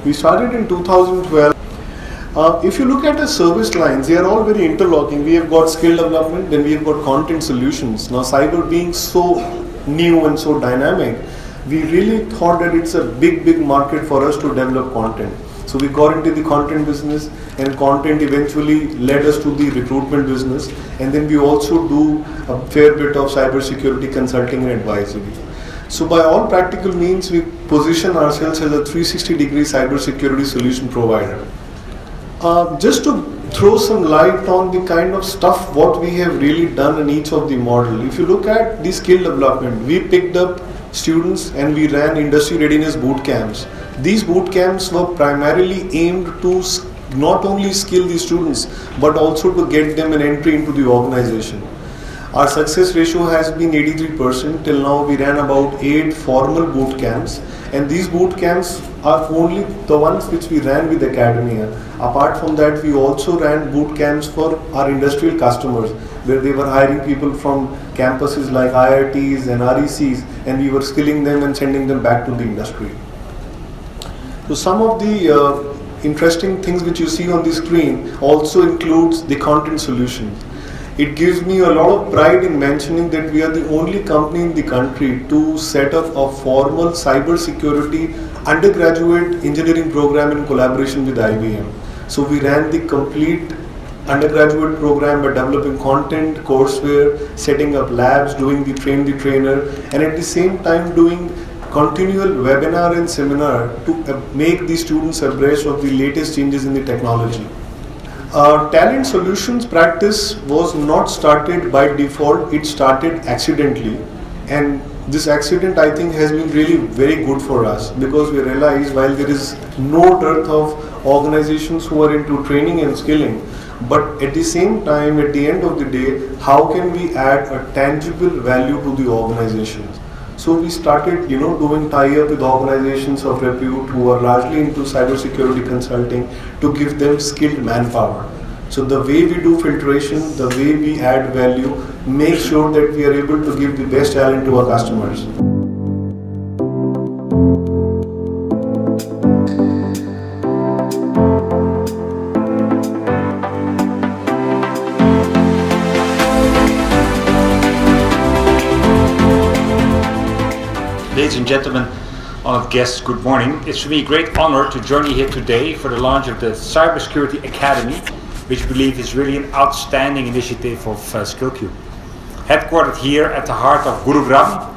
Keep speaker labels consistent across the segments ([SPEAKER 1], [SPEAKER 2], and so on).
[SPEAKER 1] We started in 2012. If you look at the service lines, they are all very interlocking. We have got skill development, then we have got content solutions. Now, cyber being so new and so dynamic, we really thought that it's a big market for us to develop content. So we got into the content business, and content eventually led us to the recruitment business. And then we also do a fair bit of cybersecurity consulting and advisory. So by all practical means, we position ourselves as a 360-degree cybersecurity solution provider. Just to throw some light on the kind of stuff what we have really done in each of the model. If you look at the skill development, we picked up students and we ran industry readiness boot camps. These boot camps were primarily aimed to not only skill the students but also to get them an entry into the organization. Our success ratio has been 83%. Till now we ran about 8 formal boot camps, and these boot camps are only the ones which we ran with academia. Apart from that, we also ran boot camps for our industrial customers, where they were hiring people from campuses like IITs and RECs, and we were skilling them and sending them back to the industry. So some of the interesting things which you see on the screen also includes the content solutions. It gives me a lot of pride in mentioning that we are the only company in the country to set up a formal cybersecurity undergraduate engineering program in collaboration with IBM. So we ran the complete undergraduate program by developing content, courseware, setting up labs, doing the train the trainer, and at the same time doing continual webinar and seminar to make the students abreast of the latest changes in the technology. Our talent solutions practice was not started by default, it started accidentally, and this accident I think has been really very good for us, because we realize while there is no dearth of organizations who are into training and skilling, but at the same time, at the end of the day, how can we add a tangible value to the organizations? So we started, doing tie-up with organizations of repute who are largely into cybersecurity consulting to give them skilled manpower. So the way we do filtration, the way we add value, make sure that we are able to give the best talent to our customers.
[SPEAKER 2] Ladies and gentlemen, honored guests, good morning. It's for me a great honor to join you here today for the launch of the Cybersecurity Academy, which I believe is really an outstanding initiative of SkillCube. Headquartered here at the heart of Gurugram,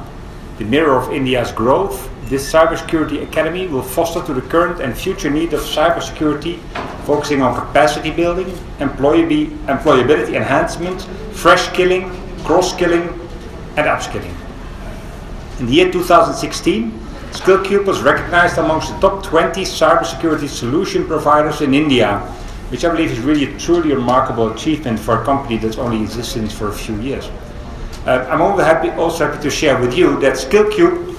[SPEAKER 2] the mirror of India's growth, this Cybersecurity Academy will foster to the current and future need of cybersecurity, focusing on capacity building, employability enhancement, fresh skilling, cross-skilling and upskilling. In the year 2016, SkillCube was recognized amongst the top 20 cybersecurity solution providers in India, which I believe is really a truly remarkable achievement for a company that's only existed for a few years. I'm also happy to share with you that SkillCube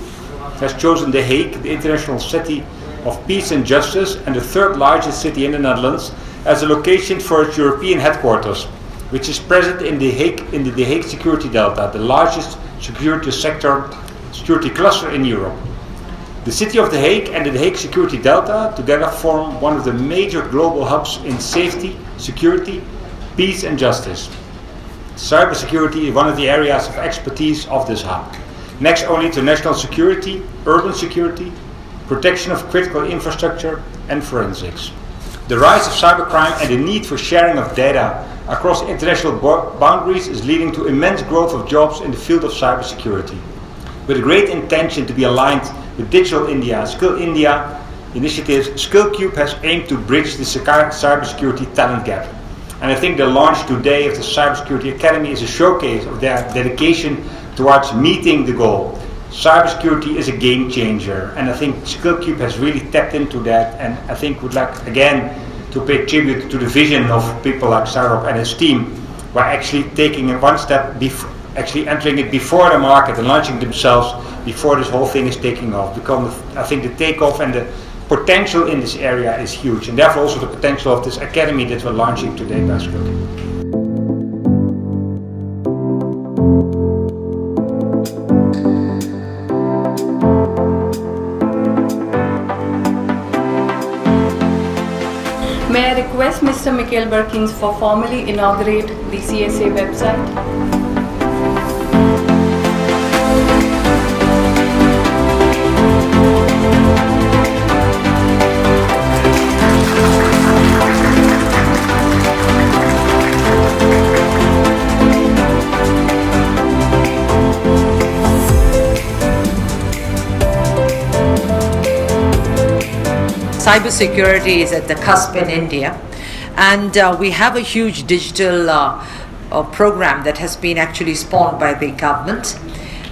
[SPEAKER 2] has chosen The Hague, the international city of peace and justice and the third largest city in the Netherlands, as a location for its European headquarters, which is present in The Hague Security Delta, the largest security cluster in Europe. The city of The Hague and the Hague Security Delta together form one of the major global hubs in safety, security, peace and justice. Cybersecurity is one of the areas of expertise of this hub, next only to national security, urban security, protection of critical infrastructure and forensics. The rise of cybercrime and the need for sharing of data across international boundaries is leading to immense growth of jobs in the field of cybersecurity. With a great intention to be aligned with Digital India, Skill India initiatives, SkillCube has aimed to bridge the cybersecurity talent gap. And I think the launch today of the Cybersecurity Academy is a showcase of their dedication towards meeting the goal. Cybersecurity is a game changer, and I think SkillCube has really tapped into that, and I think would like again to pay tribute to the vision of people like Saurabh and his team, who are actually taking it one step before, actually entering it before the market and launching themselves before this whole thing is taking off. Because I think the takeoff and the potential in this area is huge, and therefore also the potential of this academy that we're launching today by SkillCube.
[SPEAKER 3] May I request Mr. Mikhail Berkins for formally inaugurate the CSA website?
[SPEAKER 4] Cybersecurity is at the cusp in India, and we have a huge digital program that has been actually spawned by the government.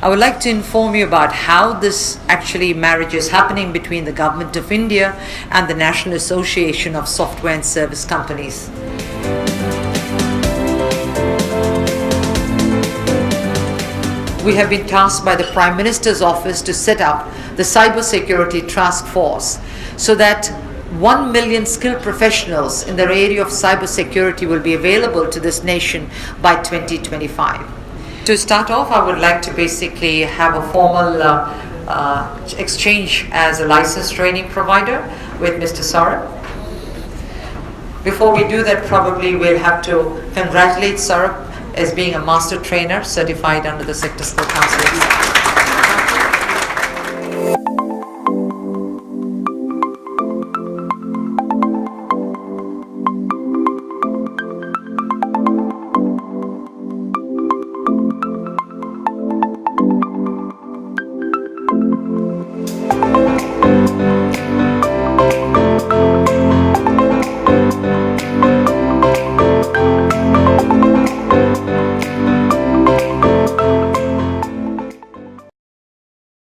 [SPEAKER 4] I would like to inform you about how this actually marriage is happening between the Government of India and the National Association of Software and Service Companies. We have been tasked by the Prime Minister's office to set up the Cybersecurity Task Force so that 1 million skilled professionals in the area of cybersecurity will be available to this nation by 2025. To start off, I would like to basically have a formal exchange as a licensed training provider with Mr. Saurabh. Before we do that, probably we'll have to congratulate Saurabh as being a master trainer certified under the Sector Skill Council.